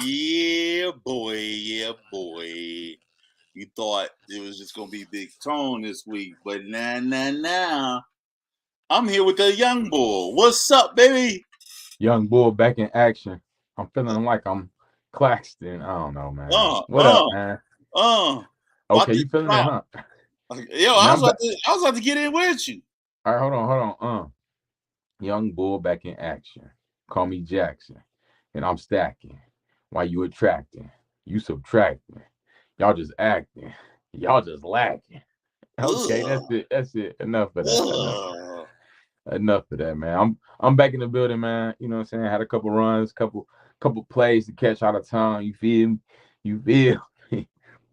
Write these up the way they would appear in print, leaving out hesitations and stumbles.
Yeah, boy. Yeah, boy. You thought it was just gonna be Big Tone this week, but nah. I'm here with the young bull. What's up, baby? Young Bull back in action. I'm feeling like I'm Claxton. I don't know, man. Uh, What up, uh, man? About Okay, this you feeling it, pop. huh? Yo, Man, I was about to get in with you. all right, hold on. Young Bull back in action. Call me Jackson, and I'm stacking. While you attracting, you subtracting. Y'all just acting. Y'all just lacking. Okay, that's Ugh, it. That's it. Enough of that. ugh. Enough of that, man. I'm back in the building, man. You know what I'm saying? Had a couple runs, couple plays to catch out of town. You feel me? You feel me?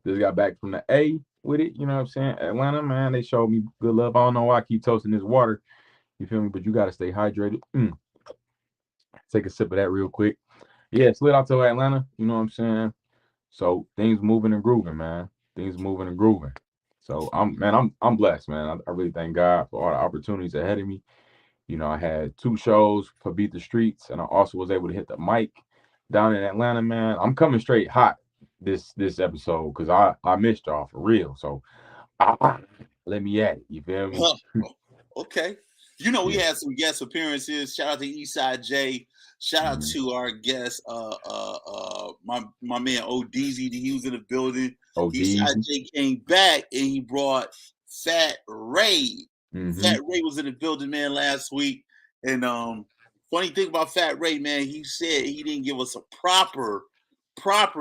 Just got back from the A with it. You know what I'm saying? Atlanta, man, they showed me good love. I don't know why I keep toasting this water. You feel me? But you gotta stay hydrated. Take a sip of that real quick. Yeah, slid out to Atlanta. You know what I'm saying? So things moving and grooving, man. Things moving and grooving. So I'm blessed, man. I really thank God for all the opportunities ahead of me. You know, I had 2 shows for Beat the Streets, and I also was able to hit the mic down in Atlanta, man. I'm coming straight hot this episode because I missed y'all for real. So let me at it. You feel me? Okay. You know, we Yeah. had some guest appearances. Shout out to Eastside J. Shout out Mm-hmm. to our guest, my man ODZ. He was in the building. Oh, Eastside Deezy. J came back and he brought Fat Ray. Mm-hmm. Fat Ray was in the building, man, last week. And funny thing about Fat Ray, man, he said he didn't give us a proper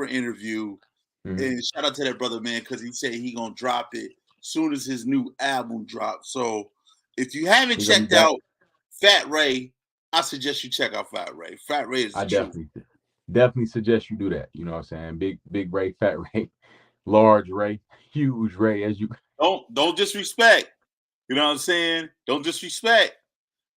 interview. Mm-hmm. And shout out to that brother, man, because he said he gonna drop it soon as his new album drops. So if you haven't He gonna be checked back. out Fat Ray, I suggest you check out Fat Ray. Fat Ray is I the truth. definitely suggest you do that. You know what I'm saying? Big Ray, Fat Ray, large Ray, huge Ray, as you. Don't disrespect. You know what I'm saying? Don't disrespect.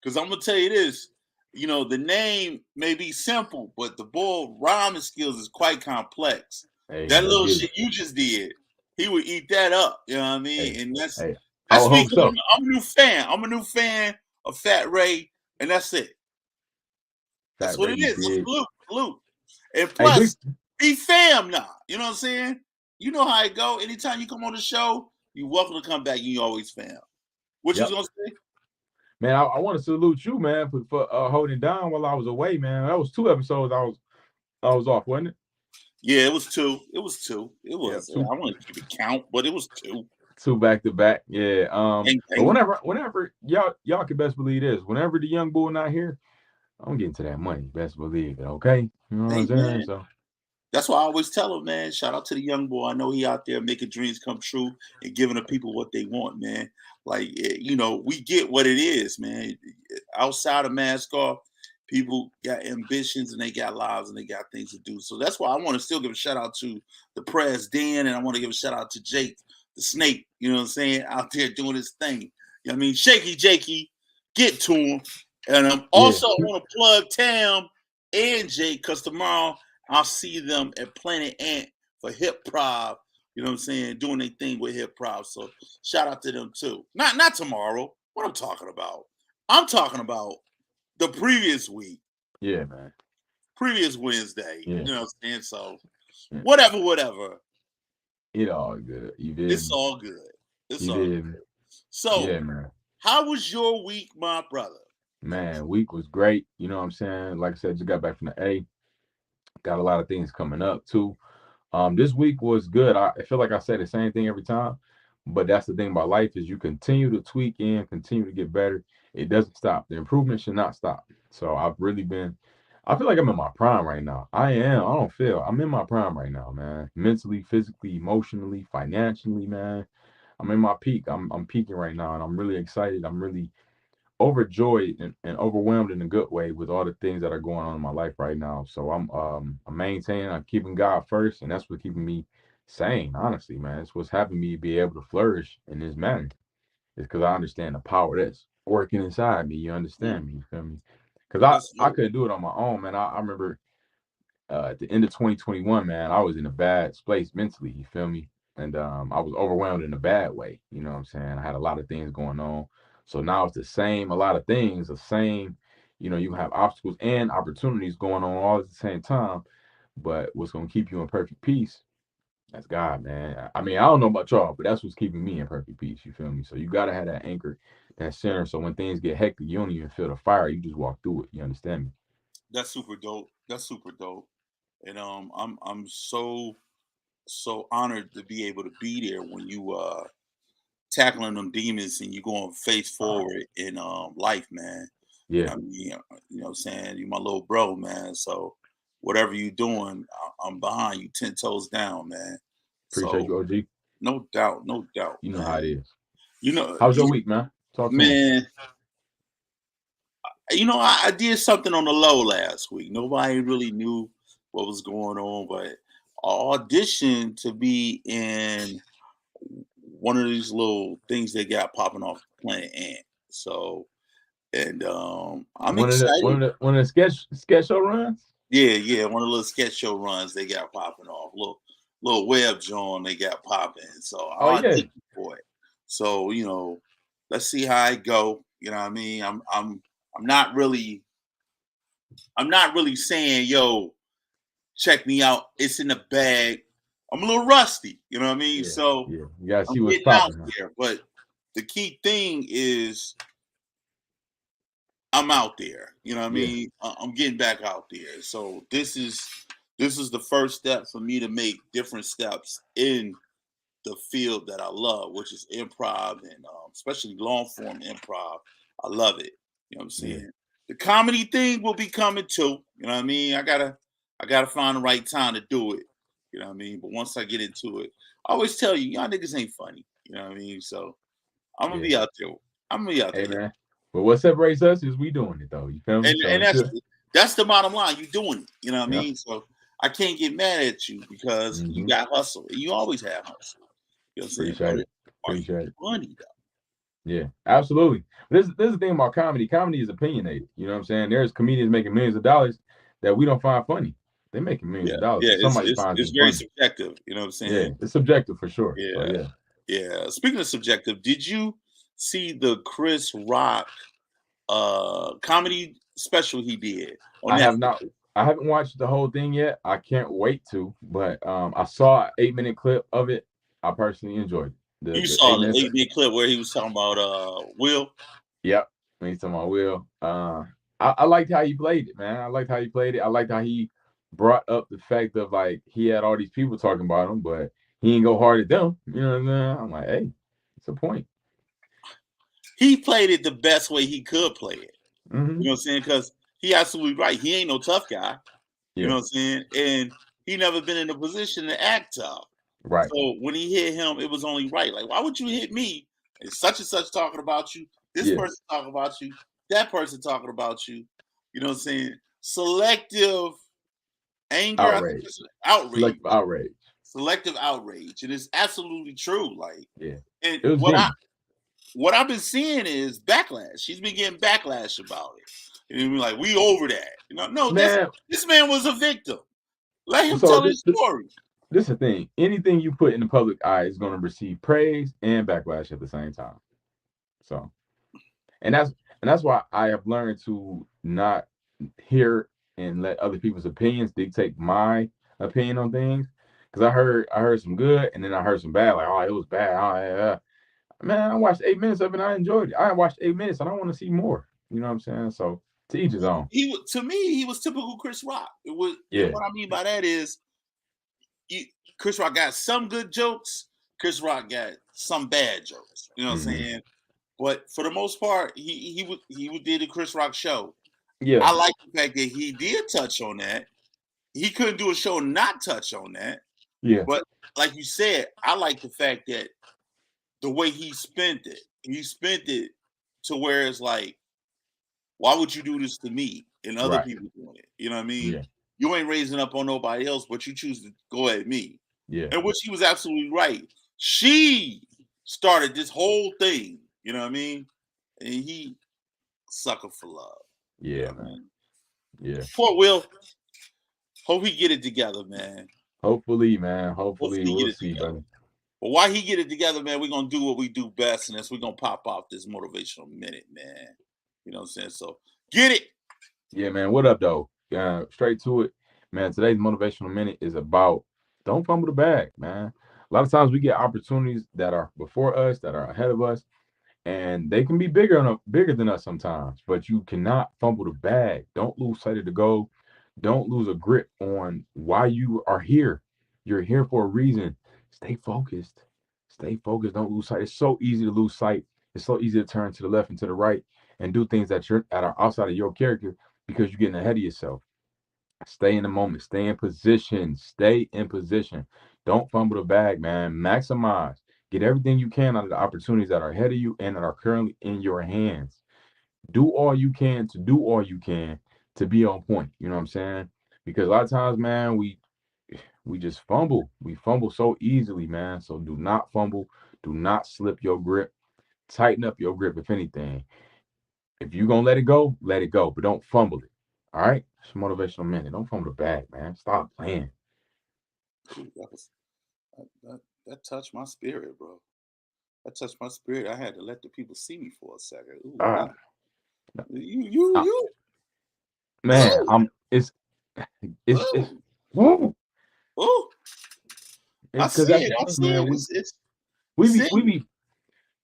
Because I'm gonna tell you this. You know, the name may be simple, but the bull rhyming skills is quite complex. Hey, That let's little get it. shit you just did, he would eat that up. You know what I mean? Hey, And hey. I that's would me hope because so. I'm a new fan. I'm a new fan of Fat Ray, and that's it. That's Fat what Ray, it you is. dig? Salute. And Hey, big. plus, be fam now. You know what I'm saying? You know how it go. Anytime you come on the show, you're welcome to come back and you always fam. What you was Yep. gonna say? Man, I want to salute you, man, for holding down while I was away, man. That was 2 episodes I was off, wasn't it? Yeah, it was two. It was two. It Yeah, was. two I want to keep it count, but it was two. two back to back. Yeah. Bang, But bang. whenever y'all can best believe this. Whenever the young bull not here, I'm getting to that money. Best believe it. Okay. You know what I'm Hey saying? man, So that's why I always tell him, man. Shout out to the young boy. I know he out there making dreams come true and giving the people what they want, man. Like you know, we get what it is, man. Outside of mask off, people got ambitions and they got lives and they got things to do. So that's why I want to still give a shout out to the press, Dan, and I want to give a shout out to Jake, the snake. You know what I'm saying? Out there doing his thing. You know what I mean? Shaky Jakey, get to him. And yeah. also I want to plug Tam and Jake because tomorrow I'll see them at Planet Ant for hip prov. You know what I'm saying? Doing their thing with hip prov. So shout out to them too. Not tomorrow. What I'm talking about? I'm talking about the previous week, Yeah, man. previous Wednesday. Yeah. You know what I'm saying? So Yeah. whatever. It all good. You feel It's me? all good. It's You all feel me? good. So, Yeah, man. how was your week, my brother? Man, week was great. You know what I'm saying? Like I said, just got back from the A. Got a lot of things coming up too. This week was good. I feel like I say the same thing every time, but that's the thing about life is you continue to tweak and continue to get better. It doesn't stop. The improvement should not stop. So I've really been. I feel like I'm in my prime right now. I am. I don't feel. I'm in my prime right now, man. Mentally, physically, emotionally, financially, man. I'm in my peak. I'm peaking right now, and I'm really excited. I'm really overjoyed and overwhelmed in a good way with all the things that are going on in my life right now. So I'm maintaining, I'm keeping God first, and that's what's keeping me sane, honestly, man. It's what's helping me be able to flourish in this manner. It's because I understand the power that's working inside me. You Mm, understand me, you feel me? Because yes, I sir. couldn't do it on my own, man. I remember at the end of 2021, man, I was in a bad place mentally, you feel me? And I was overwhelmed in a bad way, you know what I'm saying? I had a lot of things going on. So now it's the same, a lot of things, the same, you have obstacles and opportunities going on all at the same time. But what's gonna keep you in perfect peace? That's God, man. I mean, I don't know about y'all, but that's what's keeping me in perfect peace. You feel me? So you gotta have that anchor, that center. So when things get hectic, you don't even feel the fire. You just walk through it. You understand me? That's super dope. That's super dope. And I'm so honored to be able to be there when you tackling them demons and you going face Uh, forward in life, man. You yeah, know what I mean? You know what I'm saying? You my little bro, man. So whatever you doing, I'm behind you 10 toes down, man. appreciate So you, OG. no doubt, You know how it man. is. You know, How's your week, man? Talk to me. man, I did something on the low last week. Nobody really knew what was going on, but I auditioned to be in one of these little things they got popping off Planet Ant. So, and I'm One of the one excited. of the one of the sketch show runs. Yeah, one of the little sketch show runs they got popping off, little web joint they got popping. So Oh I yeah, auditioned for it. So let's see how I go. You know what I mean? I'm not really saying, yo, check me out. It's in the bag. I'm a little rusty. You know what I mean? yeah, So yeah. You gotta I'm see what's getting out popping, huh? there. But the key thing is I'm out there. You know what I Yeah, mean? I'm getting back out there. So this is the first step for me to make different steps in the field that I love, which is improv and especially long form improv. I love it. You know what I'm yeah, saying? The comedy thing will be coming too. You know what I mean? I gotta find the right time to do it. You know what I mean? But once I get into it, I always tell you, y'all niggas ain't funny. You know what I mean? So I'm gonna yeah. be out there. I'm gonna be out Hey there. man, but what separates us is we doing it though. You feel me? So And until that's the bottom line. You doing it. You know what I yeah, mean? So I can't get mad at you because you mm-hmm. got hustle. And you always have hustle. You know what I'm saying? But Appreciate it. are you Appreciate it. funny though? Yeah, absolutely. This is the thing about comedy. Comedy is opinionated. You know what I'm saying? There's comedians making millions of dollars that we don't find funny. They're making millions Yeah, of dollars, yeah. but somebody finds It's them very funny. subjective. You know what I'm Yeah, saying? it's subjective for sure. So Yeah, yeah, yeah. Speaking of subjective, did you see the Chris Rock comedy special he did on I have Netflix? not. I haven't watched the whole thing yet. I can't wait to. But I saw an 8 minute clip of it. I personally enjoyed it. The You the saw eight the minutes. 8 minute clip where he was talking about Will. Yep. When he's talking about Will. I liked how he played it, man. I liked how he played it. I liked how he brought up the fact of like he had all these people talking about him, but he didn't go hard at them. You know what I'm saying? I'm like, hey, it's a point. He played it the best way he could play it. Hmm. You know what I'm saying? Because he absolutely right. He ain't no tough guy. You know Yeah. what I'm saying? And he never been in a position to act tough. Right. So when he hit him, it was only right. Like, why would you hit me? And such talking about you. This Yeah. person talking about you. That person talking about you. You know what I'm saying? Selective anger. I think Outrage. it's outrage. Selective outrage. Selective outrage, and it's absolutely true. Like, Yeah. and It was genuine. what I've been seeing is backlash. She's been getting backlash about it. And be like, we over that. No, Man, this man was a victim. Let him so tell his story. this is the thing. Anything you put in the public eye is going to receive praise and backlash at the same time. So, and that's why I have learned to not hear and let other people's opinions dictate my opinion on things. Because I heard some good, and then I heard some bad. Like, oh, it was bad. Oh, yeah. Man, I watched 8 minutes of it. And I enjoyed it. I watched 8 minutes, and I want to see more. You know what I'm saying? So to each his own. To me, he was typical Chris Rock. And Yeah. what I mean by that is, you, Chris Rock got some good jokes. Chris Rock got some bad jokes. You know what I'm Hmm. saying? But for the most part, he did the Chris Rock show. Yeah. I like the fact that he did touch on that. He couldn't do a show not touch on that. Yeah. But like you said, I like the fact that the way he spent it to where it's like, why would you do this to me and other Right. people doing it? You know what I mean? Yeah. You ain't raising up on nobody else, but you choose to go at me. Yeah. And which he was absolutely right. She started this whole thing, you know what I mean? And he sucker for love. You know Yeah, what I man. mean? Yeah. Poor Will. Hope he get it together, man. Hopefully, man. Hopefully Hopefully, he we'll get it see, together. brother. But while he get it together, man, we're gonna do what we do best, and that's we're gonna pop off this motivational minute, man. You know what I'm saying? So get it. Yeah, man. What up, though? Straight to it, man. Today's motivational minute is about don't fumble the bag, man. A lot of times we get opportunities that are before us, that are ahead of us, and they can be bigger than us sometimes. But you cannot fumble the bag. Don't lose sight of the goal. Don't lose a grip on why you are here. You're here for a reason. Stay focused. Stay focused. Don't lose sight. It's so easy to lose sight. It's so easy to turn to the left and to the right and do things that are outside of your character because you're getting ahead of yourself. Stay in the moment. Stay in position. Stay in position. Don't fumble the bag, man. Maximize. Get everything you can out of the opportunities that are ahead of you and that are currently in your hands. Do all you can to do all you can to be on point. You know what I'm saying? Because a lot of times, man, we just fumble. We fumble so easily, man. So do not fumble. Do not slip your grip. Tighten up your grip, if anything. If you're gonna let it go, but don't fumble it. All right? It's a motivational minute. Don't fumble the bag, man. Stop playing. Ooh, that touched my spirit, bro. That touched my spirit. I had to let the people see me for a second. Ooh, Ah, uh, you, man, ooh, it's ooh, woo. ooh. I Because see that's it. the I thing, see man. it. We It's we be see. we be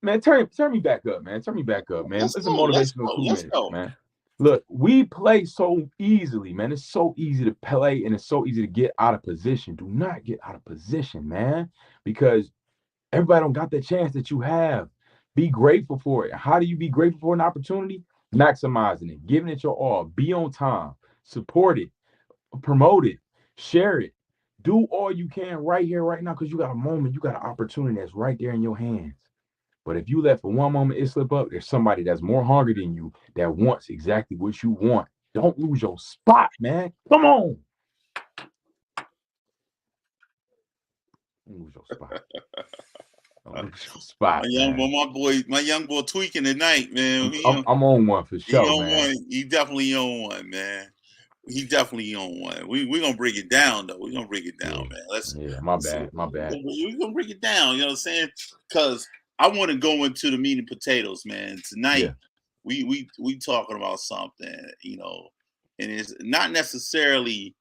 man. Turn me back up, man. Turn me back up, man. Let's It's a go. Let's motivational go. two Let's minutes, go. man. Look, we play so easily, man. It's so easy to play and it's so easy to get out of position. Do not get out of position, man, because everybody don't got the chance that you have. Be grateful for it. How do you be grateful for an opportunity? Maximizing it, giving it your all. Be on time. Support it. Promote it. Share it. Do all you can right here, right now, because you got a moment. You got an opportunity that's right there in your hands. But if you let for one moment it slip up, there's somebody that's more hungry than you that wants exactly what you want. Don't lose your spot, man. Come on. Don't lose your spot. Don't lose your spot, man. My young boy tweaking tonight, man. I'm on one for He sure, on man. one. He definitely on one, man. He definitely on one. We gonna break it down though. We gonna break it down, Yeah. man. Yeah. My Let's bad. My bad. we gonna break it down. You know what I'm saying? Because I want to go into the meat and potatoes, man. Tonight Yeah. we talking about something, and it's not necessarily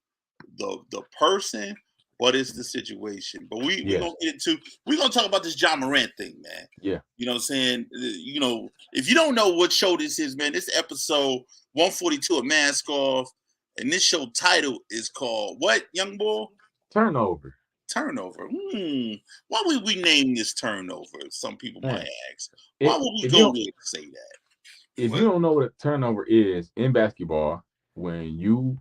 the person, but it's the situation. But we Yes. gonna get into we gonna talk about this John Morant thing, man. Yeah. You know what I'm saying? If you don't know what show this is, man, this episode 142 of Mask Off, and this show title is called what, young boy? Turnover. Turnover. Why would we name this turnover? Some people might Man. ask. Why It, would we if you go don't there and say that? if you What? don't know what a turnover is in basketball, when you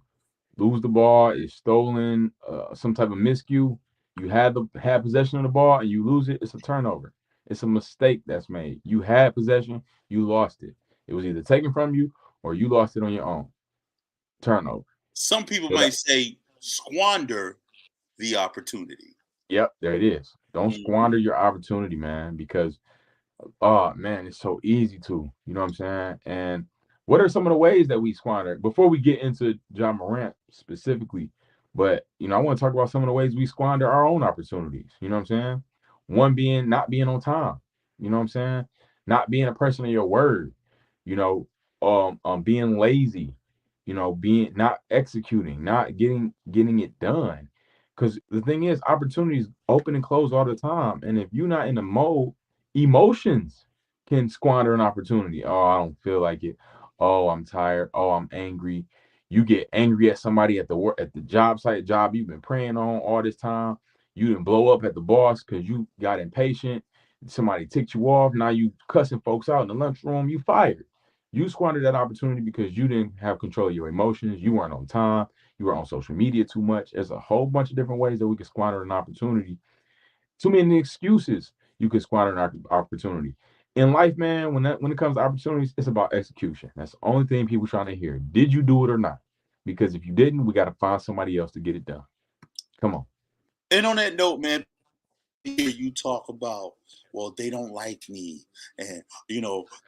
lose the ball, it's stolen, some type of miscue. You had possession of the ball and you lose it. It's a turnover. It's a mistake that's made. You had possession, you lost it. It was either taken from you or you lost it on your own. Turnover. Some people So that, might say squander the opportunity. yep, there it is. Don't Mhm. squander your opportunity, man, because oh man, it's so easy to, you know what I'm saying? And what are some of the ways that we squander before we get into John Morant specifically? But I want to talk about some of the ways we squander our own opportunities. You know what I'm saying? One being not being on time. You know what I'm saying? Not being a person of your word. You know, being lazy. Being not executing, not getting it done. Because the thing is, opportunities open and close all the time, and if you're not in the mode, emotions can squander an opportunity. Oh, I don't feel like it. Oh, I'm tired. Oh, I'm angry. You get angry at somebody at the work at the job site, job you've been praying on all this time. You didn't blow up at the boss because you got impatient. Somebody ticked you off. Now you cussing folks out in the lunchroom. You fired. You squandered that opportunity because you didn't have control of your emotions. You weren't on time. You were on social media too much. There's a whole bunch of different ways that we can squander an opportunity. Too many excuses you can squander an opportunity. In life, man, when it comes to opportunities, it's about execution. That's the only thing people trying to hear. Did you do it or not? Because if you didn't, we got to find somebody else to get it done. Come on. And on that note, man, hear you talk about, well, they don't like me, and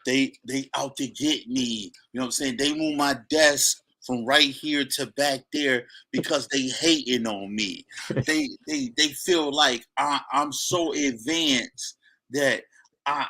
they out to get me. You know what I'm saying? They move my desk from right here to back there because they hating on me. They feel like I'm so advanced that I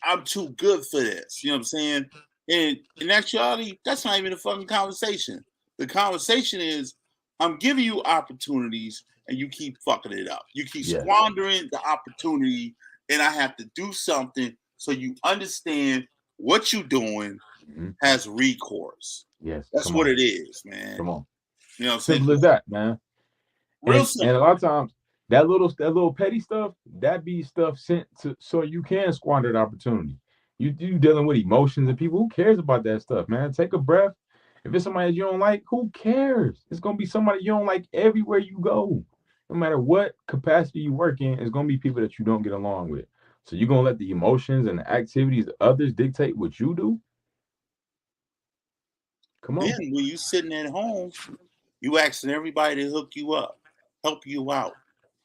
I'm too good for this. You know what I'm saying? And in actuality, that's not even a fucking conversation. The conversation is I'm giving you opportunities and you keep fucking it up. You keep Yes. squandering the opportunity, and I have to do something so you understand what you're doing Mhm. has recourse. Yes. That's Come what on. it is, man. Come on. You know what I'm saying? Simple as that, man. Real And a simple. lot of times that little petty stuff, that be stuff sent to so you can squander the opportunity. You dealing with emotions and people. Who cares about that stuff, man? Take a breath. If it's somebody that you don't like, who cares? It's gonna be somebody you don't like everywhere you go. No matter what capacity you work in, it's gonna be people that you don't get along with. So you're gonna let the emotions and the activities of others dictate what you do? Come Then on. when you sitting at home, you asking everybody to hook you up, help you out.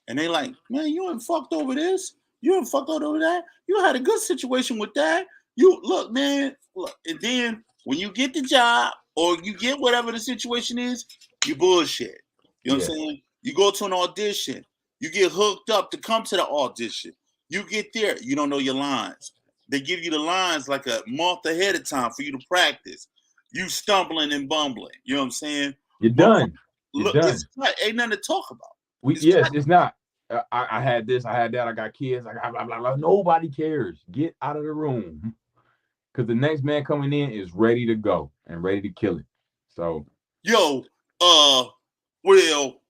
And they like, man, you ain't fucked over this. You ain't fucked over that. You had a good situation with that. You look, man, look. And then when you get the job or you get whatever the situation is, you bullshit. You know what Yeah. I'm saying? You go to an audition, you get hooked up to come to the audition. You get there, you don't know your lines. They give you the lines like a month ahead of time for you to practice. You stumbling and bumbling. You know what I'm saying? You're Motherfucker, done. You're look, it's done. ain't nothing to talk about. It's Yes, it's not. I had this, I had that, I got kids, I got blah, blah, blah. Nobody cares. Get out of the room because the next man coming in is ready to go and ready to kill it. So yo, uh, well,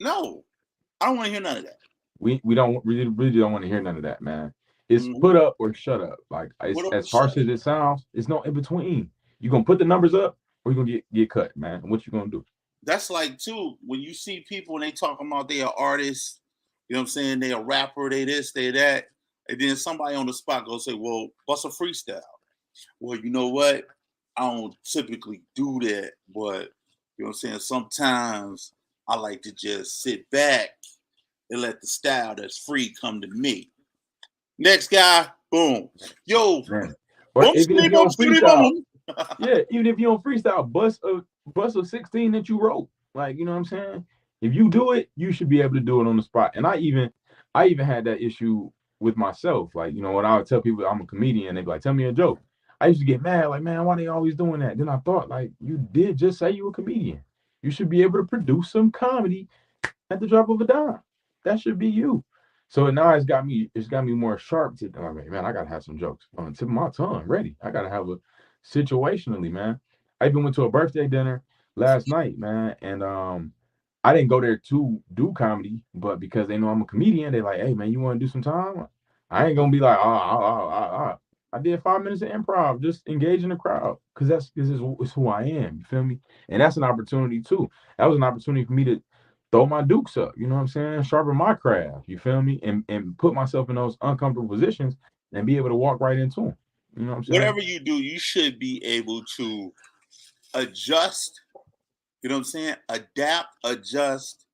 no, I don't want to hear none of that. we don't really don't want to hear none of that, man. It's Mm-hmm. put up or shut up. Like What it's up as with shut harsh up? as it sounds, it's no in between. You gonna put the numbers up or you gonna get cut, man. And what you gonna do? That's like too when you see people and they talking about they are artists. You know what I'm saying? They a rapper. They this. They that. And then somebody on the spot go say, "Well, bust a freestyle." Well, you know what? I don't typically do that, but you know what I'm saying. Sometimes I like to just sit back and let the style that's free come to me. Next guy, boom. Yo, Man. Or boom, even if skitty, you boom, don't skitty, freestyle, boom. yeah, even if you don't freestyle, bust a 16 that you wrote. Like, you know what I'm saying? If you do it, you should be able to do it on the spot. And I even had that issue with myself. Like, when I would tell people I'm a comedian, they'd be like, tell me a joke. I used to get mad, like, man, why they always doing that? Then I thought, like, you did just say you were a comedian. You should be able to produce some comedy at the drop of a dime. That should be you. So now it's got me more sharp to like, man, I gotta have some jokes on the tip of my tongue ready. I gotta have a situationally, man. I even went to a birthday dinner last night, man, and I didn't go there to do comedy, but because they know I'm a comedian, they like, hey man, you want to do some time? I ain't gonna be like, I did 5 minutes of improv, just engaging the crowd, because it's who I am. You feel me? And that's an opportunity too. That was an opportunity for me to throw my dukes up, you know what I'm saying? Sharpen my craft, you feel me? And put myself in those uncomfortable positions and be able to walk right into them. You know what I'm saying? Whatever you do, you should be able to adjust. You know what I'm saying? Adapt, adjust,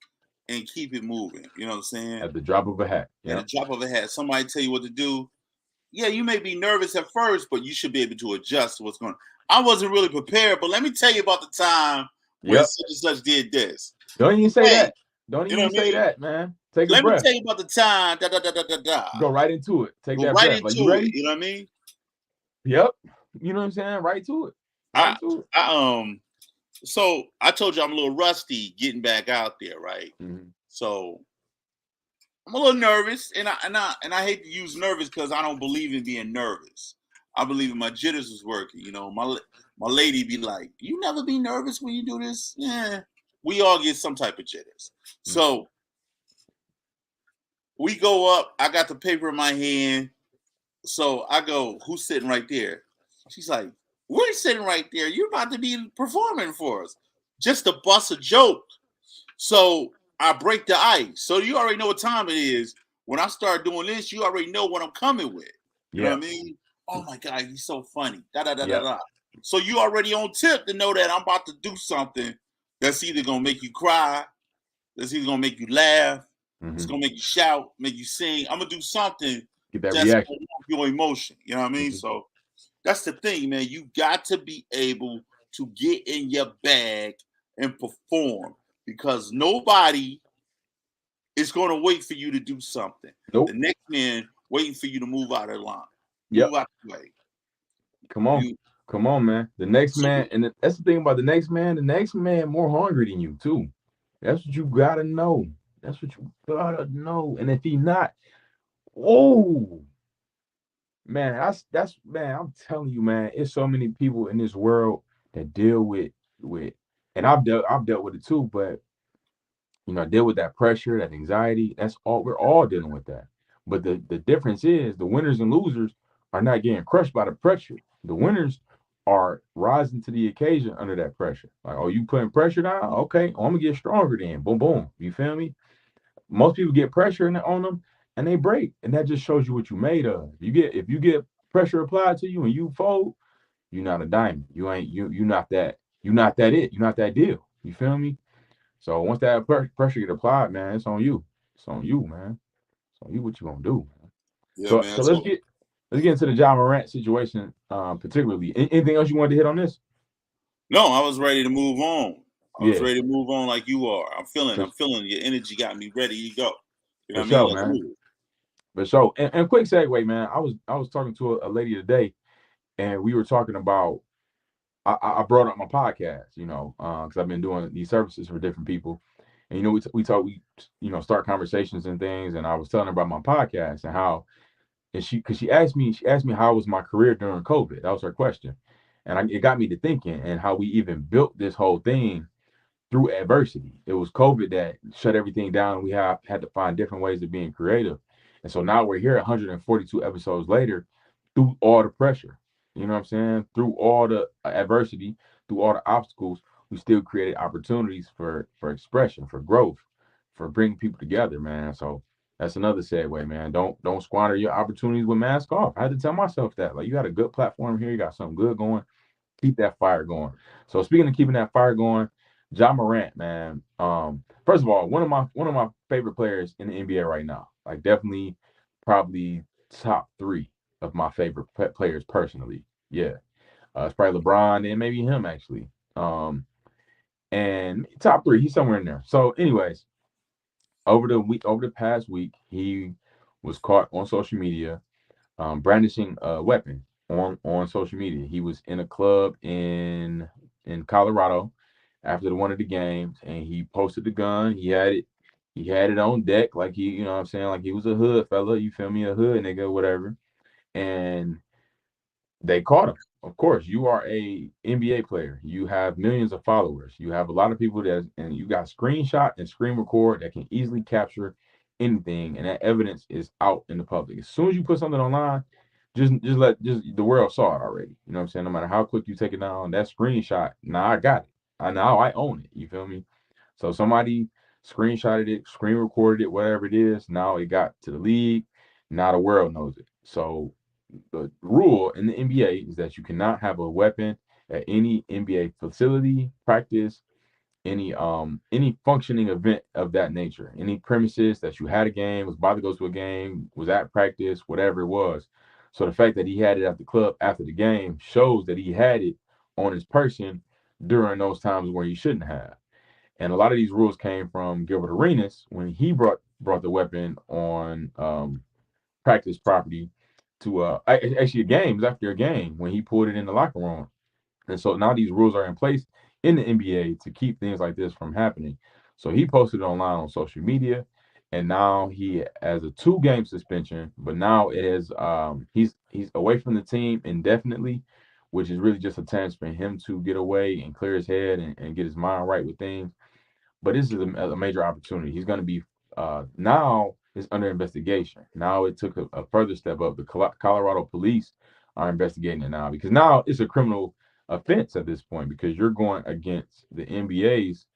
and keep it moving. You know what I'm saying? At the drop of a hat. At Yeah. a drop of a hat, somebody tell you what to do. Yeah, you may be nervous at first, but you should be able to adjust to what's going on. I wasn't really prepared, but let me tell you about the time when Yep. such and such did this. Don't even say Hey, that. Don't you know even what I say mean? that, man. Take a Let me breath. tell you about the time. Da da da da da da. Go right into it. Take Go that right breath. Like, you into it. ready? You know what I mean? Yep. You know what I'm saying? Right to it. I, Right to it. So I told you I'm a little rusty getting back out there, right? Mhm. So I'm a little nervous, and I hate to use nervous because I don't believe in being nervous. I believe in my jitters was working. You know, my lady be like, "You never be nervous when you do this." Yeah, we all get some type of jitters. Mhm. So we go up. I got the paper in my hand. So I go, "Who's sitting right there?" She's like, "We're sitting right there. You're about to be performing for us." Just to bust a joke. So I break the ice. So you already know what time it is. When I start doing this, you already know what I'm coming with. You know Yeah. what I mean? Oh my God, he's so funny. Da da da da Yep. da. So you already on tip to know that I'm about to do something that's either gonna make you cry, that's either gonna make you laugh, it's Hmm. gonna make you shout, make you sing. I'm gonna do something Get that that's reaction. gonna move your emotion. You know what I mean? Hmm. So that's the thing, man. You got to be able to get in your bag and perform, because nobody is going to wait for you to do something. The Nope. next man waiting for you to move out of line, Yep. move out the way. Come on. You Come on, man. The next so man, and that's the thing about the next man. The next man more hungry than you too. That's what you gotta know. That's what you gotta know. And if he not, oh man, that's man. I'm telling you, man. It's so many people in this world that deal with, and I've dealt with it too. But deal with that pressure, that anxiety. That's all we're all dealing with that. But the difference is the winners and losers are not getting crushed by the pressure. The winners are rising to the occasion under that pressure. Like, oh, you putting pressure down? Okay, oh, I'm gonna get stronger then. Boom, boom. You feel me? Most people get pressure on them and they break. And that just shows you what you made of. If you get pressure applied to you and you fold, you're not a diamond. You not that. You're not that it. You're not that deal. You feel me? So once that pressure get applied, man, it's on you. It's on you, man. It's on you what you gonna do, man. yeah, So man. so let's get into the John Morant situation, particularly. Anything else you wanted to hit on this? No, I was ready to move on. I was Yeah, ready to move on like you are. for, I'm feeling your energy got me ready to go. You know for what I mean? sure, Let's man. move. For sure. And quick segue, man. I was talking to a lady today, and we were talking about. I brought up my podcast, because I've been doing these services for different people, and we start conversations and things, and I was telling her about my podcast and how. And because she asked me how was my career during COVID. That was her question, and it got me to thinking and how we even built this whole thing through adversity. It was COVID that shut everything down. We have had to find different ways of being creative, and so now we're here 142 episodes later, through all the pressure. You know what I'm saying? Through all the adversity, through all the obstacles, we still created opportunities for expression, for growth, for bringing people together, man. So that's another segue, man. Don't squander your opportunities with mask off. I had to tell myself that. Like, you got a good platform here, you got something good going. Keep that fire going. So speaking of keeping that fire going, John Morant, man. First of all, one of my favorite players in the NBA right now. Like, definitely, probably top three of my favorite players personally. Yeah, it's probably LeBron and maybe him actually. And top three, he's somewhere in there. So, anyways, over the past week, he was caught on social media brandishing a weapon on social media. He was in a club in Colorado after one of the games, and he posted the gun. He had it on deck, like what I'm saying, like he was a hood fella. You feel me, a hood nigga, whatever. And they caught him. Of course, you are a NBA player. You have millions of followers. You have a lot of people and you got screenshot and screen record that can easily capture anything, and that evidence is out in the public. As soon as you put something online, just the world saw it already. You know what I'm saying? No matter how quick you take it down, that screenshot, now I got it. I own it. You feel me? So somebody screenshotted it, screen recorded it, whatever it is. Now it got to the league. Now the world knows it. So the rule in the NBA is that you cannot have a weapon at any NBA facility, practice, any functioning event of that nature. Any premises that you had a game, was about to go to a game, was at practice, whatever it was. So the fact that he had it at the club after the game shows that he had it on his person during those times where he shouldn't have. And a lot of these rules came from Gilbert Arenas when he brought the weapon on practice property to actually a game. It was after a game when he pulled it in the locker room. And so now these rules are in place in the NBA to keep things like this from happening. So he posted it online on social media, and now he has a 2-game suspension. But now it is he's away from the team indefinitely, which is really just a chance for him to get away and clear his head and get his mind right with things. But this is a major opportunity. He's going to be now is under investigation. Now it took a further step up. The Colorado police are investigating it now because now it's a criminal offense at this point because you're going against the NBA's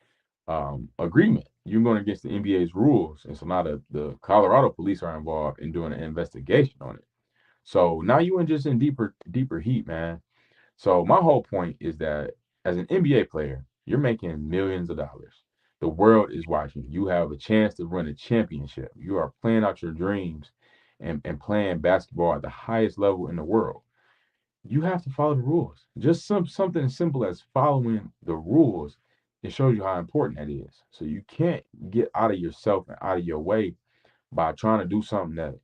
agreement. You're going against the NBA's rules, and so now the Colorado police are involved in doing an investigation on it. So now you in just in deeper heat, man. So my whole point is that as an NBA player, you're making millions of dollars. The world is watching. You have a chance to win a championship. You are playing out your dreams and playing basketball at the highest level in the world. you have to follow the rules. Just something as simple as following the rules. It shows you how important that is. So you can't get out of yourself and out of your way by trying to do something that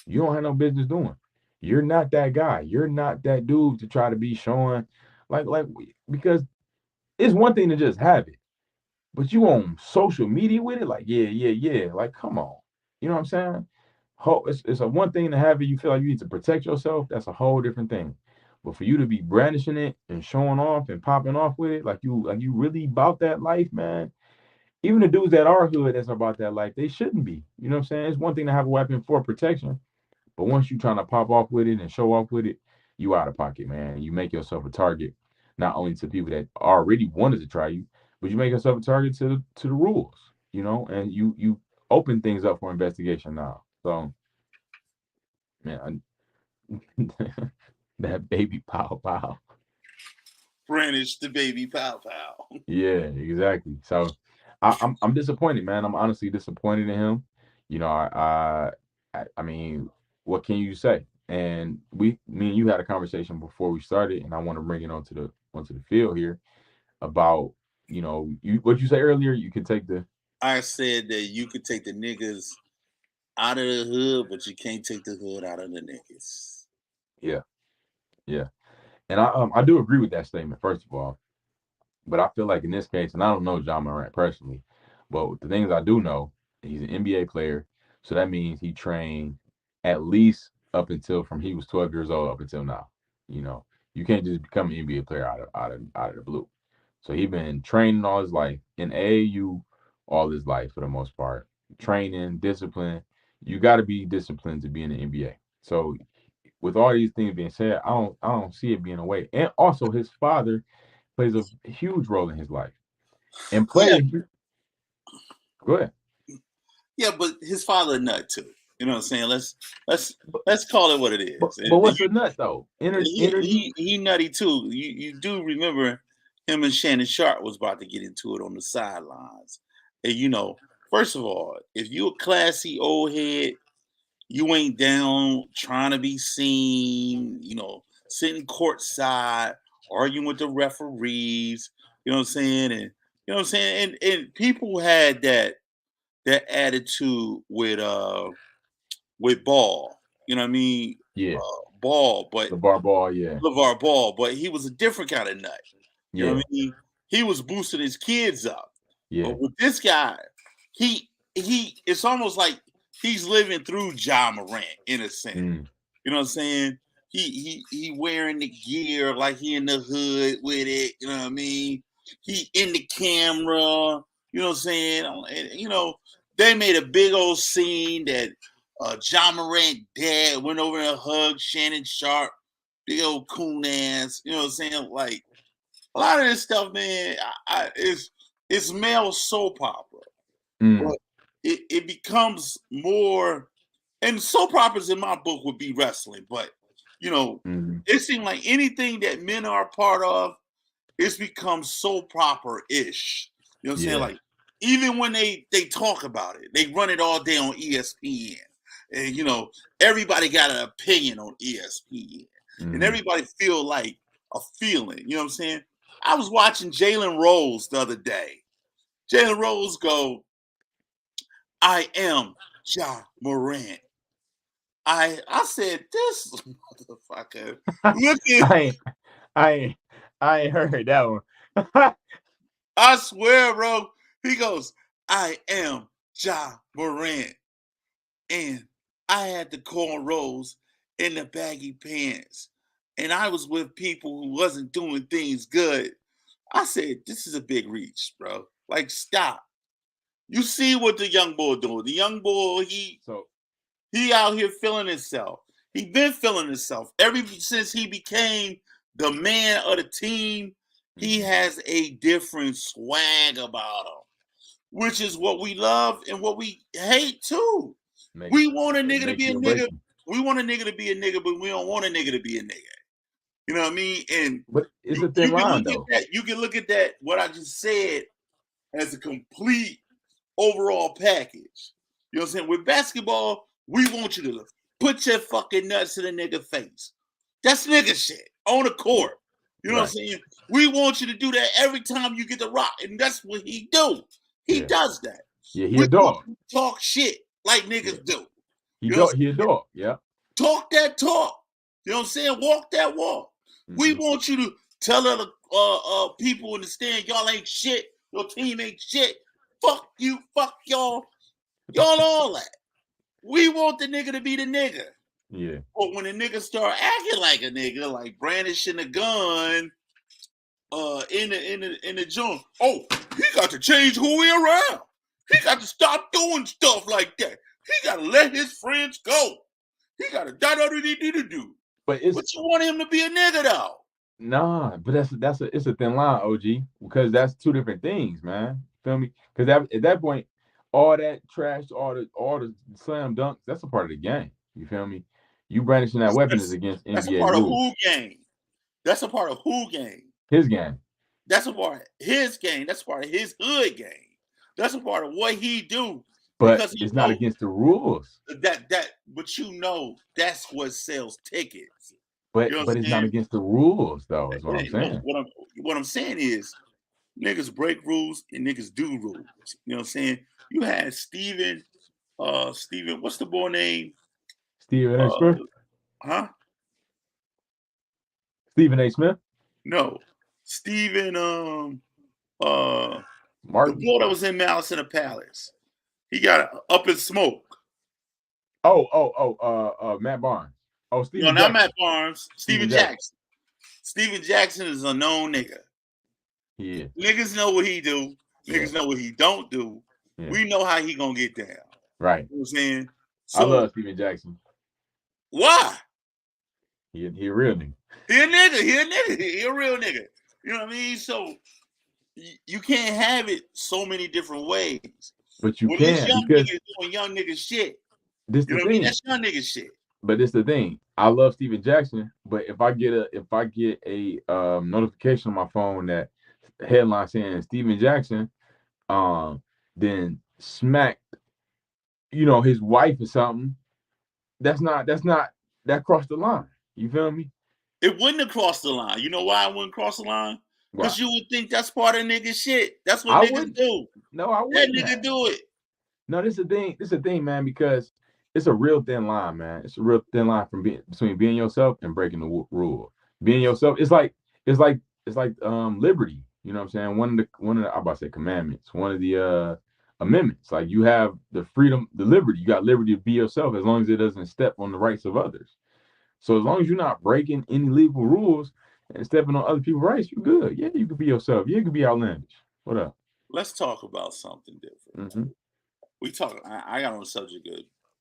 you don't have no business doing. You're not that guy. You're not that dude to try to be showing like because it's one thing to just have it, but you on social media with it, like yeah. Like, come on. You know what I'm saying? It's a one thing to have it. You feel like you need to protect yourself. That's a whole different thing. But for you to be brandishing it and showing off and popping off with it, like you really about that life, man. Even the dudes that are hood that's about that life, they shouldn't be. You know what I'm saying? It's one thing to have a weapon for protection, but once you trying to pop off with it and show off with it, you out of pocket, man. You make yourself a target, not only to people that already wanted to try you, but you make yourself a target to the rules, and you open things up for investigation now. So, man, that baby pow pow. Brandish the baby pow pow. Yeah, exactly. So I'm disappointed, man. I'm honestly disappointed in him. I mean, what can you say? And me and you had a conversation before we started, and I want to bring it onto the field here about what you say earlier. You can take the I said that you could take the niggas out of the hood, but you can't take the hood out of the niggas. yeah, yeah, and I do agree with that statement. First of all, but I feel like in this case, and I don't know John Morant personally, but the things I do know, he's an NBA player, so that means he trained at least up until from he was 12 years old up until now. You know, you can't just become an NBA player out of the blue. So he been training all his life in AAU, all his life for the most part. Training, discipline. You got to be disciplined to be in the NBA. So with all these things being said, I don't see it being a way. And also his father plays a huge role in his life. And Yeah, playing, go ahead. yeah, but his father a nut too. You know what I'm saying? Let's let's call it what it But is. but what's a nut though? Energy. He nutty too. You do remember him and Shannon Sharp was about to get into it on the sidelines. And first of all, if you a classy old head, you ain't down trying to be seen, sitting courtside, arguing with the referees, you know what I'm saying? And you know what I'm saying? And people had that attitude with Ball, you know what I mean? Yeah, Ball, but LeVar Ball. Yeah, LeVar Ball, but he was a different kind of nut. You know what yeah, I mean? He was boosting his kids up. yeah. But with this guy, he it's almost like he's living through Ja Morant in a sense. Mm, You know what I'm saying? He wearing the gear like he in the hood with it, you know what I mean? He in the camera, you know what I'm saying? And, they made a big old scene that John Morant dad went over and hugged Shannon Sharp, big old coon ass, you know what I'm saying? Like a lot of this stuff, man, it's male soap opera, mm, but it becomes more. And soap operas in my book would be wrestling, but mm, it seems like anything that men are a part of, it's become soap opera-ish. You know what I'm saying? yeah. Like even when they talk about it, they run it all day on ESPN. And everybody got an opinion on ESPN. And Mm. everybody feel like a feeling. You know what I'm saying? I was watching Jalen Rose the other day. Jalen Rose go, I am Ja Morant. I said this motherfucker. Look at I ain't, I ain't, I ain't heard that one. I swear, bro. He goes, I am Ja Morant. And I had the cornrows in the baggy pants. And I was with people who wasn't doing things good. I said, this is a big reach, bro. Like, stop. You see what the young boy doing. The young boy, So he out here feeling himself. He been feeling himself. Ever since he became the man of the team, he mhm. has a different swag about him, which is what we love and what we hate too. makes We want a it nigga to makes be a you or break nigga. you. We want a nigga to be a nigga, but we don't want a nigga to be a nigga. You know what I mean? And But it's you, a thin you can line look at though. that. You can look at that. What I just said as a complete overall package. You know what I'm saying? With basketball, we want you to put your fucking nuts in a nigga face. That's nigga shit. on the court. You know what I'm Right. saying? We want you to do that every time you get the rock, and that's what he do. He Yeah. does that. Yeah, he We a want dog. you to talk shit like Yeah. niggas do. He You know what he a I'm saying? dog. Yeah. Talk that talk. You know what I'm saying? Walk that walk. We Mm-hmm. want you to tell other people in the stand, y'all ain't shit. Your team ain't shit. Fuck you. Fuck y'all. Y'all all that. We want the nigga to be the nigga. Yeah. But when the nigga start acting like a nigga, like brandishing a gun, in the joint, oh, he got to change who he around. He got to stop doing stuff like that. He got to let his friends go. He got to do. But it's But you want him to be a nigga though. nah, but it's a thin line, OG, because that's two different things, man. Feel me? Because at that point, all that trash, all the slam dunks, that's a part of the game. You feel me? You brandishing that weapon is against That's a NBA part of rules. who game. That's a part of who game. His game. That's a part of his game. That's a part of his hood game. That's a part of what he do But because he it's not know against the rules. but you know that's what sells tickets. But You know what but I'm it's not saying? against the rules, though, is what It I'm ain't, no, saying. what I'm saying is niggas break rules and niggas do rules. You know what I'm saying? You had Steven, what's the boy name? Stephen A. Uh, Smith? huh? Stephen A. Smith? No. Steven, the Martin? boy that was in Malice in the Palace. He got up in smoke. Matt Barnes. Oh, No, Stephen not Matt Jackson. Barnes. Stephen Steven Jackson. Jackson. Steven Jackson is a known nigga. Yeah, Niggas know what he do. yeah, Niggas know what he don't do. yeah. We know how he gonna get down. Right. You know what I'm saying? I So love Stephen Jackson. why? He a real nigga. He a nigga. He a nigga. He a real nigga. You know what I mean? So you can't have it so many different ways. But you When this can young because nigga is doing young nigga shit, this you the know what I mean? thing. That's young nigga shit. But this the thing. I love Stephen Jackson, but if I get a notification on my phone that headline saying Stephen Jackson then smacked, his wife or something, that crossed the line. You feel me? It wouldn't have crossed the line. You know why I wouldn't cross the line? Why? Because you would think that's part of nigga shit. That's what I niggas wouldn't. do. No, I That wouldn't nigga have. do it. No, this is the thing. This is the thing, man, because it's a real thin line, man. It's a real thin line between being yourself and breaking the rule. Being yourself, it's like liberty. You know what I'm saying? One of the I'm about to say commandments. One of the amendments. Like you have the freedom, the liberty. You got liberty to be yourself as long as it doesn't step on the rights of others. So as long as you're not breaking any legal rules and stepping on other people's rights, you're good. Yeah, you can be yourself. Yeah, you can be outlandish. What up? Let's talk about something different. Mm-hmm. We talk. I got on the subject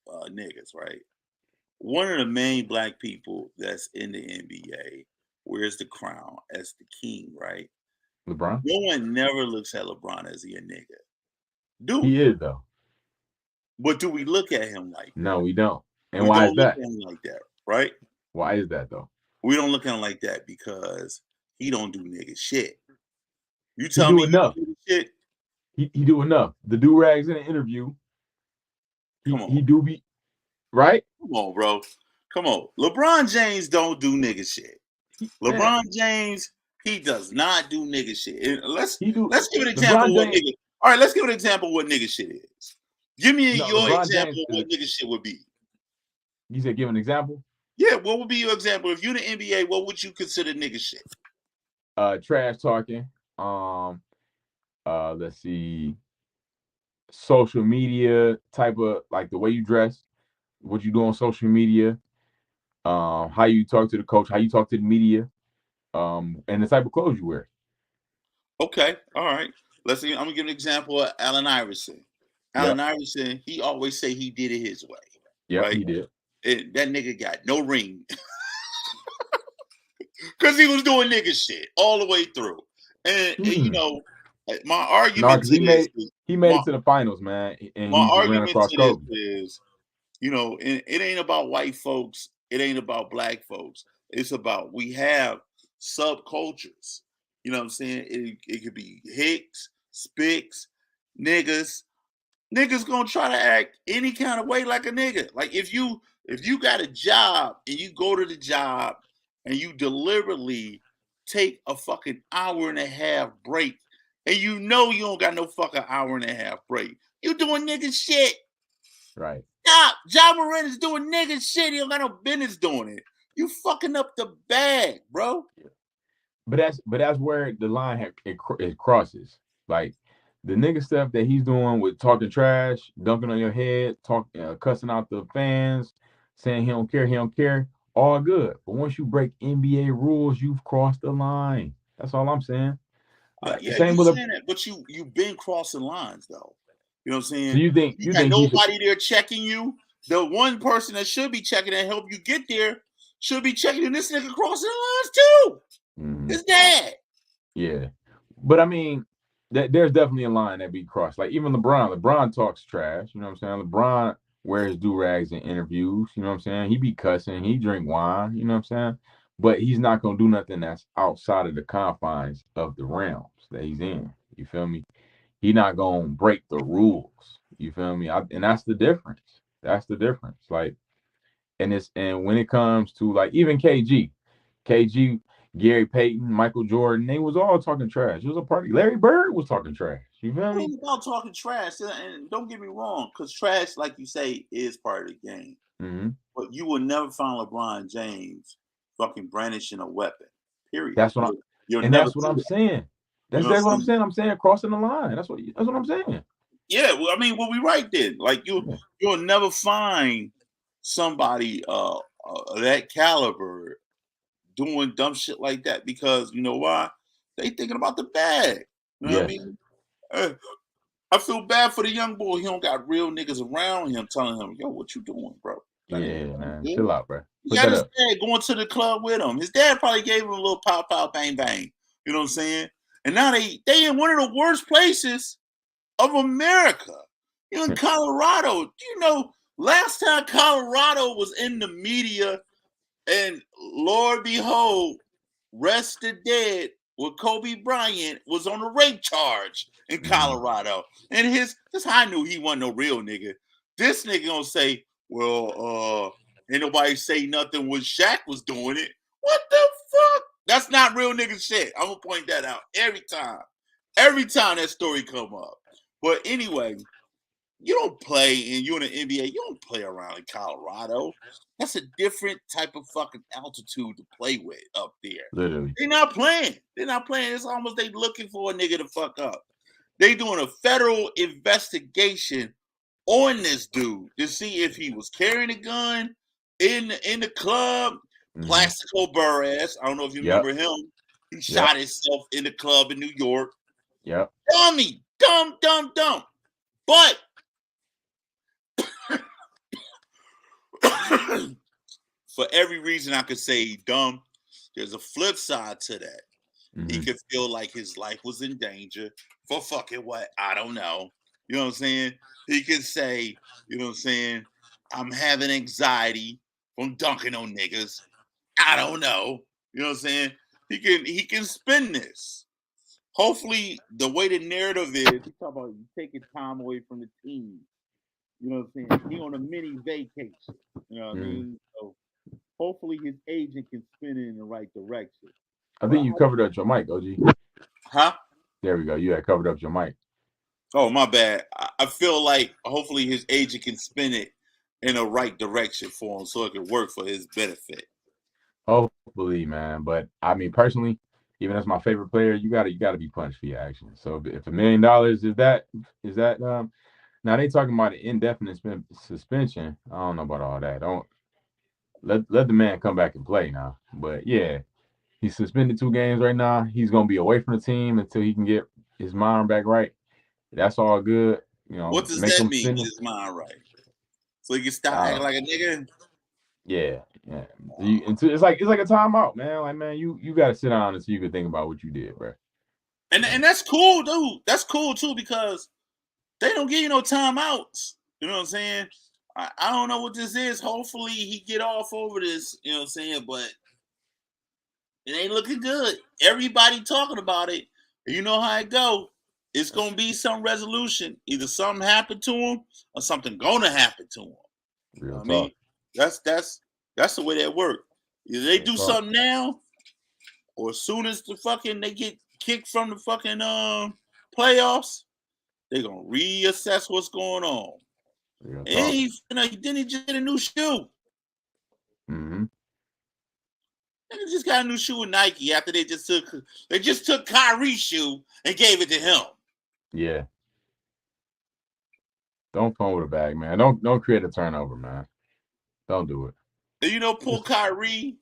of niggas, right? One of the main black people that's in the NBA wears the crown as the king, right? LeBron? No one never looks at LeBron as he a nigga, do He we? is though. But do we look at him like that? No, we don't. And We why don't is look that? at him like that, right? Why is that though? We don't look at him like that because he don't do nigga shit. You He tell do me he enough. don't do shit. He do enough. The do rags in the interview. Come He on, do be right. come on, bro. Come on. LeBron James don't do nigga shit. Man, LeBron James, he does not do nigga shit. And he do. let's give an example LeBron of what James. nigga. All right, let's give an example of what nigga shit is. Give me No, your LeBron James example of is. what nigga shit would be. You said give an example. Yeah, what would be your example? If you're the NBA, what would you consider nigga shit? Trash talking. Let's see. Social media type of like the way you dress, what you do on social media, how you talk to the coach, how you talk to the media, and the type of clothes you wear. Okay, all right. Let's see. I'm gonna give an example of Allen Iverson. Allen Yep. Iverson, he always say he did it his way, Yep, right? he did. That nigga got no ring because he was doing nigga shit all the way through. And you Hmm. know, my No, argument because to this is he made my it to the finals, man, and my he just ran argument across to this Kobe. is, you know, it ain't about white folks. It ain't about black folks. It's about we have subcultures. You know what I'm saying? It could be hicks, spicks, niggas. Niggas gonna try to act any kind of way like a nigga. Like if you got a job and you go to the job and you deliberately take a fucking hour and a half break, and you know you don't got no fucking hour and a half break. You doing nigga shit. Right. Stop. Ja Morant is doing nigga shit. He don't got no business doing it. You fucking up the bag, bro. But that's where the line it crosses. Like the nigga stuff that he's doing with talking trash, dunking on your head, cussing out the fans, saying he don't care, all good. But once you break NBA rules, you've crossed the line. That's all I'm saying. Yeah, Same you with saying that, but you've been crossing lines though. You know what I'm so saying? you think You got he should? nobody there checking you. The one person that should be checking and help you get there should be checking, and this nigga crossing the lines too. His dad. Yeah, but I mean, there's definitely a line that be crossed. Like even LeBron talks trash. You know what I'm saying? LeBron wears do rags in interviews. You know what I'm saying? He be cussing. He drink wine. You know what I'm saying? But he's not gonna do nothing that's outside of the confines of the realms that he's in. You feel me? He not gonna break the rules. You feel me? And that's the difference. That's the difference. Like, and when it comes to like even KG, Gary Payton, Michael Jordan, they was all talking trash. It was a party. Larry Bird was talking trash. You feel It me? ain't about talking trash, and don't get me wrong, because trash, like you say, is part of the game. Mm-hmm. But you will never find LeBron James fucking brandishing a weapon. Period. That's what You'll never that's what see I'm that. saying. You That's know what exactly what I'm I'm saying? saying. I'm saying crossing the line. That's what I'm saying. Yeah, well, I mean, well, we right then. Like you'll never find somebody that caliber doing dumb shit like that, because you know why? They thinking about the bag. You know what I Yes. mean? I feel bad for the young boy. He don't got real niggas around him telling him, "Yo, what you doing, bro? That Yeah, ain't man. good." Chill out, bro. He Put got that his up. dad going to the club with him. His dad probably gave him a little pow pow bang bang. You know what I'm saying? And now they in one of the worst places of America. You in Colorado. Do you know last time Colorado was in the media, and Lord behold, rest the dead with Kobe Bryant was on a rape charge in Colorado. And this how I knew he wasn't no real nigga. This nigga gonna say, well, ain't nobody say nothing when Shaq was doing it. What the fuck? That's not real nigga shit. I'm gonna point that out every time. Every time that story come up. But anyway, you don't play, and you're in the NBA, you don't play around in Colorado. That's a different type of fucking altitude to play with up there. Literally. They're not playing. They're not playing. It's almost they looking for a nigga to fuck up. They doing a federal investigation on this dude to see if he was carrying a gun in the club. Plaxico Burress, I don't know if you remember him. He shot himself in the club in New York. Yep. Dummy. Dumb. But for every reason I could say he dumb, there's a flip side to that. He could feel like his life was in danger for fucking what? I don't know. You know what I'm saying? He could say, you know what I'm saying? I'm having anxiety from dunking on niggas. I don't know. You know what I'm saying? He can spin this. Hopefully, the way the narrative is, he talk about you taking time away from the team. You know what I'm saying? He on a mini vacation. You know what I mean? So hopefully his agent can spin it in the right direction. I think you covered up your mic, OG. Huh? There we go. You had covered up your mic. Oh, my bad. I feel like hopefully his agent can spin it in the right direction for him so it can work for his benefit. Hopefully, man. But I mean, personally, even as my favorite player, you gotta be punished for your actions. So if $1 million is that now they talking about an indefinite suspension. I don't know about all that. Don't let the man come back and play now. But yeah, he's suspended 2 games right now. He's gonna be away from the team until he can get his mind back right. That's all good. You know, What does make that him mean? spend Get it. his mind right. So he can stop acting like a nigga? Yeah. It's like a timeout, man. Like, man, you got to sit down until you can think about what you did, bro. And that's cool, dude. That's cool, too, because they don't give you no timeouts. You know what I'm saying? I don't know what this is. Hopefully he get off over this, you know what I'm saying? But it ain't looking good. Everybody talking about it. You know how it go. It's going to be some resolution. Either something happened to him or something going to happen to him. You know what I mean? That's the way that works. If they Real do talk. something now, or as soon as the fucking they get kicked from the fucking playoffs, they're gonna reassess what's going on. Real And talk. then he just get a new shoe. Mm-hmm. And he just got a new shoe with Nike after they just took Kyrie's shoe and gave it to him. Yeah. Don't fumble the bag, man. Don't create a turnover, man. Don't do it. And you know, poor Kyrie,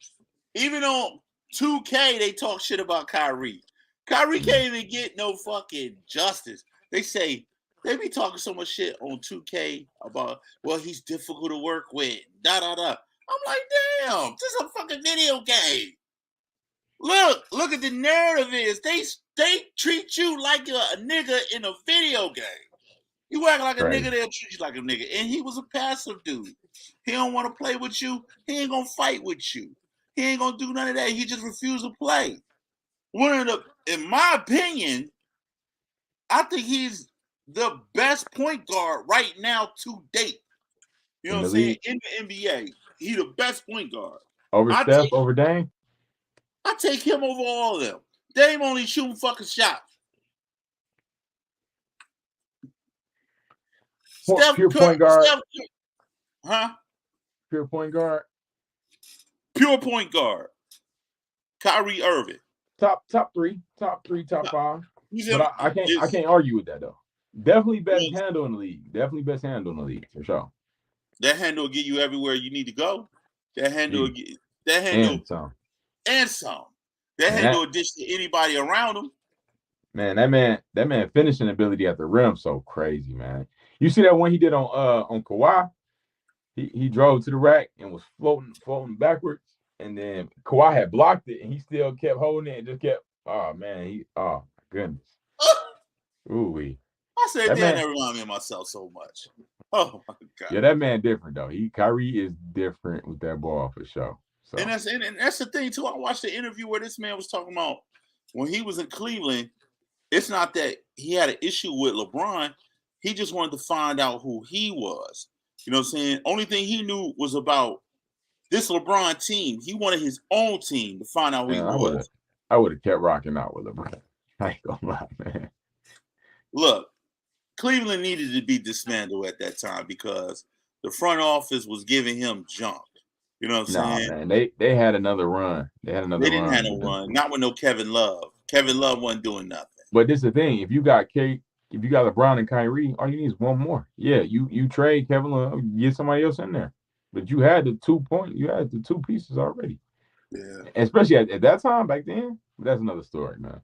even on 2K, they talk shit about Kyrie. Kyrie can't even get no fucking justice. They be talking so much shit on 2K about, well, he's difficult to work with. Da da da. I'm like, damn, this is a fucking video game. Look at the narrative is they treat you like a nigga in a video game. You act like a nigga, they'll treat you like a nigga. And he was a passive dude. He don't want to play with you. He ain't gonna fight with you. He ain't gonna do none of that. He just refused to play. In my opinion, I think he's the best point guard right now to date. You know what I'm saying? In the NBA, he the best point guard. Over Steph, over Dame? I take him over all of them. Dame only shooting fucking shots. Pure point guard. Pure point guard. Pure point guard. Kyrie Irving. Top 3, top 5. But I can't argue with that though. Definitely best handle in the league. Definitely best handle in the league for sure. That handle will get you everywhere you need to go. That handle and some. That handle will dish to anybody around him. Man, that man finishing ability at the rim so crazy, man. You see that one he did on Kawhi? He drove to the rack and was floating backwards, and then Kawhi had blocked it, and he still kept holding it and just kept. Oh man, my goodness. Ooh-wee. I said that remind me of myself so much. Oh my god. Yeah, that man different though. Kyrie is different with that ball for sure. So. And that's the thing too. I watched the interview where this man was talking about when he was in Cleveland. It's not that he had an issue with LeBron. He just wanted to find out who he was. You know what I'm saying? Only thing he knew was about this LeBron team. He wanted his own team to find out who he was. I would have kept rocking out with LeBron. I ain't gonna lie, man. Look, Cleveland needed to be dismantled at that time because the front office was giving him junk. You know what I'm saying? Man, they had another run. They didn't have no run. Not with no Kevin Love. Kevin Love wasn't doing nothing. But this is the thing. If you got LeBron and Kyrie, all you need is one more. Yeah, you trade Kevin Love, get somebody else in there. But you had the 2 pieces already. Yeah. Especially at that time back then. That's another story, man.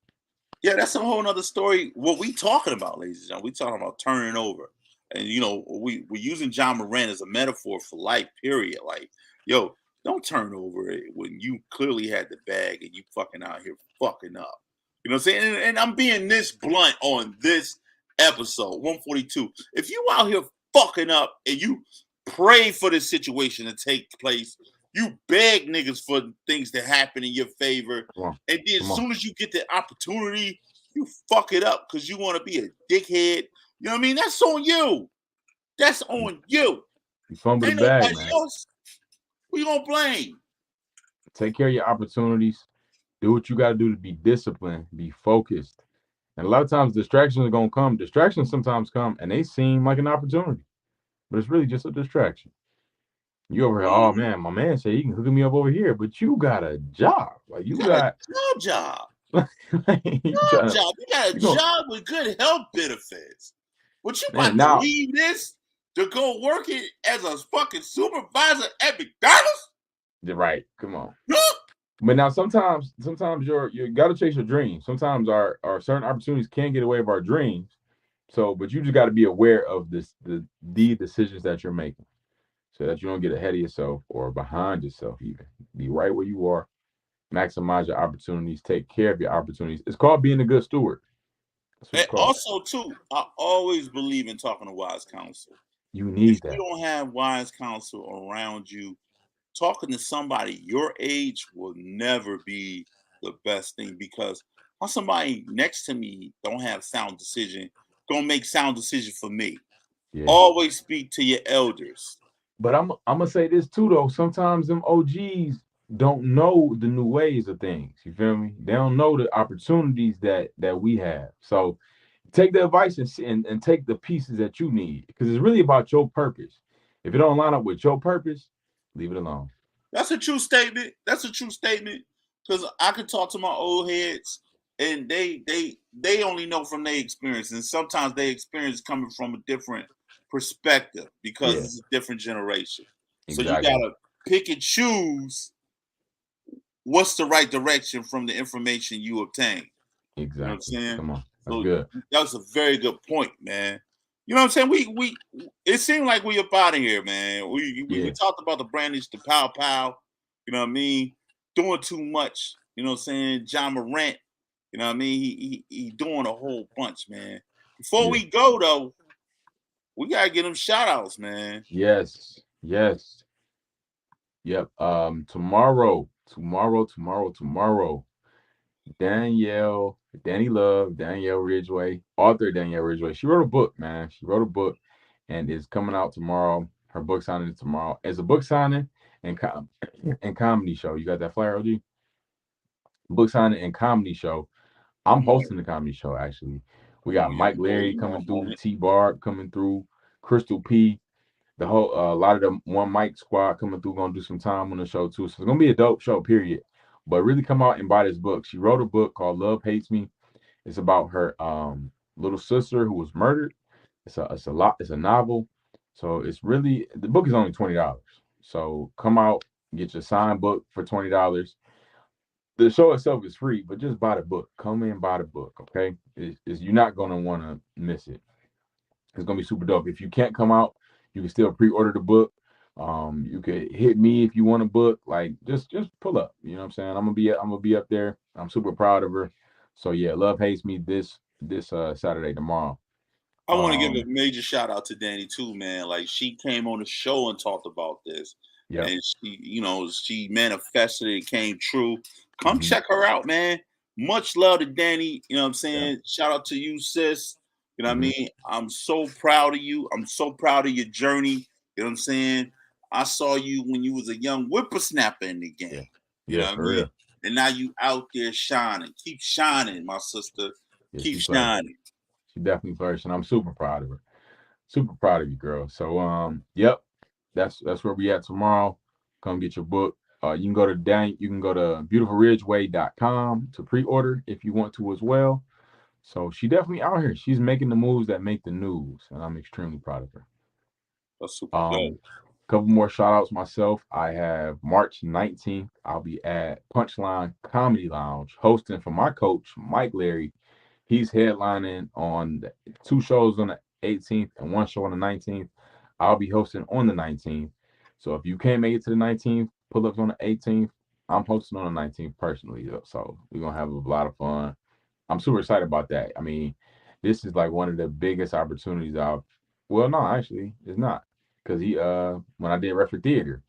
Yeah, that's a whole other story. What we talking about, ladies and gentlemen, we talking about turning over. And we're using John Moran as a metaphor for life, period. Like, yo, don't turn over it when you clearly had the bag and you fucking out here fucking up. You know what I'm saying? And I'm being this blunt on this episode, 142. If you out here fucking up and you pray for this situation to take place, you beg niggas for things to happen in your favor, and then as soon as you get the opportunity, you fuck it up because you want to be a dickhead. You know what I mean? That's on you. That's on you. You fumble the bag, man. Who you gonna blame? Take care of your opportunities. Do what you got to do to be disciplined, be focused. And a lot of times distractions are going to come. Distractions sometimes come and they seem like an opportunity, but it's really just a distraction. You over here, oh man, my man said he can hook me up over here, but you got a job. Like you got a job. You got a job with good health benefits. But you about to leave this to go work it as a fucking supervisor at McDonald's? Right. Come on. But now sometimes you got to chase your dreams. Sometimes our certain opportunities can't get away with our dreams. So, but you just got to be aware of the decisions that you're making so that you don't get ahead of yourself or behind yourself even. Be right where you are. Maximize your opportunities. Take care of your opportunities. It's called being a good steward. And also, too, I always believe in talking to wise counsel. You need that. If you don't have wise counsel around you, talking to somebody your age will never be the best thing because somebody next to me don't have sound decision, gonna make sound decision for me. Yeah. Always speak to your elders. But I'm gonna say this too though. Sometimes them OGs don't know the new ways of things. You feel me? They don't know the opportunities that we have. So take the advice and take the pieces that you need because it's really about your purpose. If it don't line up with your purpose, leave it alone. That's a true statement. That's a true statement. Because I could talk to my old heads, and they only know from their experience, and sometimes they experience coming from a different perspective because Yeah, it's a different generation. So you exactly. gotta pick and choose what's the right direction from the information you obtain. You know what I'm Exactly. saying? Come on. That's So good. that was a very good point, man. You know what I'm saying? We it seemed like we up out of here, man. We Yeah. talked about the brandish, the pow pow. You know what I mean? Doing too much. You know what I'm saying? John Morant. You know what I mean? He doing a whole bunch, man. Before Yeah. we go though, we gotta get them shout outs, man. Yes. Yes. Yep. Tomorrow. Danny Love, Danielle Ridgway, author Danielle Ridgway. She wrote a book, man. She wrote a book and it's coming out tomorrow. Her book signing is tomorrow. It's a book signing and and comedy show. You got that flyer, OG? Book signing and comedy show. I'm I'm on hosting the comedy show actually. We Come got on, young Mike boy. Larry You know coming I'm on through, it. T Barb coming through, Crystal P, the whole a lot of the one mic squad coming through, gonna do some time on the show too. So it's gonna be a dope show, period. But really come out and buy this book. She wrote a book called Love Hates Me. It's about her little sister who was murdered. It's a novel. So it's really the book is only $20. So come out, get your signed book for $20. The show itself is free, but just buy the book. Come in, buy the book, okay? You're not gonna want to miss it. It's gonna be super dope. If you can't come out, you can still pre-order the book. You could hit me if you want a book. Like just pull up. You know what I'm saying? I'm gonna be up there. I'm super proud of her. So yeah, Love Hates Me this Saturday tomorrow. I want to give a Um, major shout out to Danny too, man. Like she came on the show and talked about this, yep. and she manifested it, came true. Come Hmm. check her out, man. Much love to Danny. You know what I'm Yeah. saying? Shout out to you, sis. You know what I Hmm. mean? I'm so proud of you. I'm so proud of your journey. You know what I'm saying? I saw you when you was a young whippersnapper in the Yeah. game. You Yeah, know what I for mean? real. And now you out there shining. Keep shining, my sister. Yeah, Keep she flourished. shining. She definitely flourished, and I'm super proud of her. Super proud of you, girl. So yep, that's where we at tomorrow. Come get your book. You can go to beautifulridgeway.com to pre-order if you want to as well. So she definitely out here. She's making the moves that make the news, and I'm extremely proud of her. That's super dope. Um, couple more shout outs myself. I have March 19th. I'll be at Punchline Comedy Lounge hosting for my coach, Mike Larry. He's headlining on two shows on the 18th and one show on the 19th. I'll be hosting on the 19th. So if you can't make it to the 19th, pull ups on the 18th. I'm hosting on the 19th personally. So we're going to have a lot of fun. I'm super excited about that. I mean, this is like one of the biggest opportunities well, no, actually, it's not. Because when I did Refer Theater,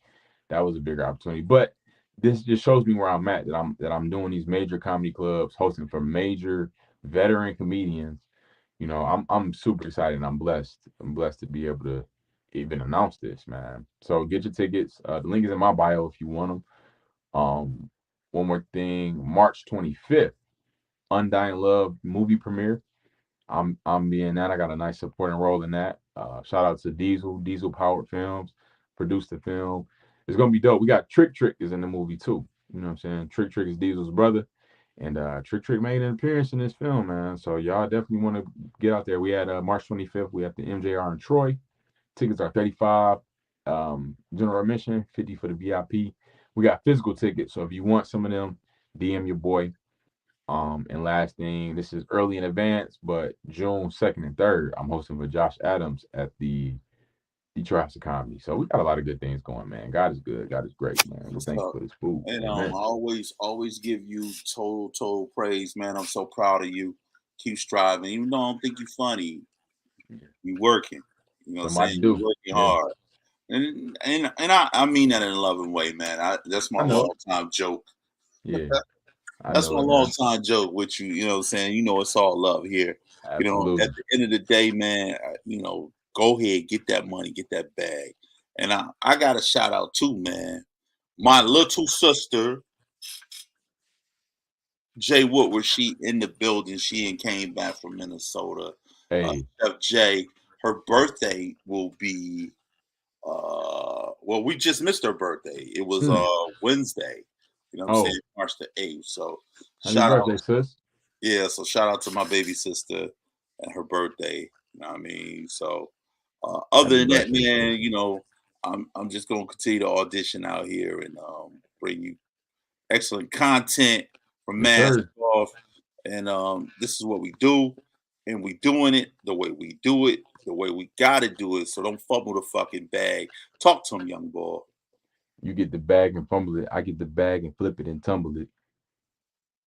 that was a bigger opportunity. But this just shows me where I'm at, that I'm doing these major comedy clubs, hosting for major veteran comedians. I'm super excited and I'm blessed. I'm blessed to be able to even announce this, man. So get your tickets. The link is in my bio if you want them. One more thing, March 25th, Undying Love movie premiere. I'm being that. I got a nice supporting role in that. Shout out to Diesel Powered Films, produced the film. It's gonna be dope. We got Trick is in the movie too. You know what I'm saying? Trick is Diesel's brother. And Trick made an appearance in this film, man. So y'all definitely want to get out there. We had March 25th, we have the MJR in Troy. Tickets are 35. General admission, 50 for the VIP. We got physical tickets. So if you want some of them, DM your boy. And last thing, this is early in advance, but June 2nd and 3rd, I'm hosting with Josh Adams at the Detroit House of Comedy. So we got a lot of good things going, man. God is good. God is great, man. We thank you So, for this food. and I Amen. always give you total praise, man. I'm so proud of you. Keep striving, even though I don't think you're funny. Yeah. You working. You know what I'm Somebody saying? You do. working Yeah. hard, and I mean that in a loving way, man. That's my I know it. long time joke. Yeah. I That's know my it, long man. time joke with you. You know what I'm saying? You know it's all love here. You know, at Absolutely. the end of the day, man. Go ahead, get that money, get that bag, and I got a shout out too, man. My little sister, Jay Woodward, she in the building. She ain't came back from Minnesota. Hey, Chef Jay, her birthday will be well, we just missed her birthday. It was mm, Wednesday. You know what I'm saying? oh, March the 8th. So happy shout out, birthday, sis. yeah, so shout out to my baby sister and her birthday. You know what I mean? So other Happy than that, birthday, man, sis. you know, I'm just gonna continue to audition out here and bring you excellent content from Yes, Mask sir. Off. And this is what we do, and we doing it the way we do it, the way we gotta do it. So don't fumble the fucking bag. Talk to him, young boy. You get the bag and fumble it. I get the bag and flip it and tumble it.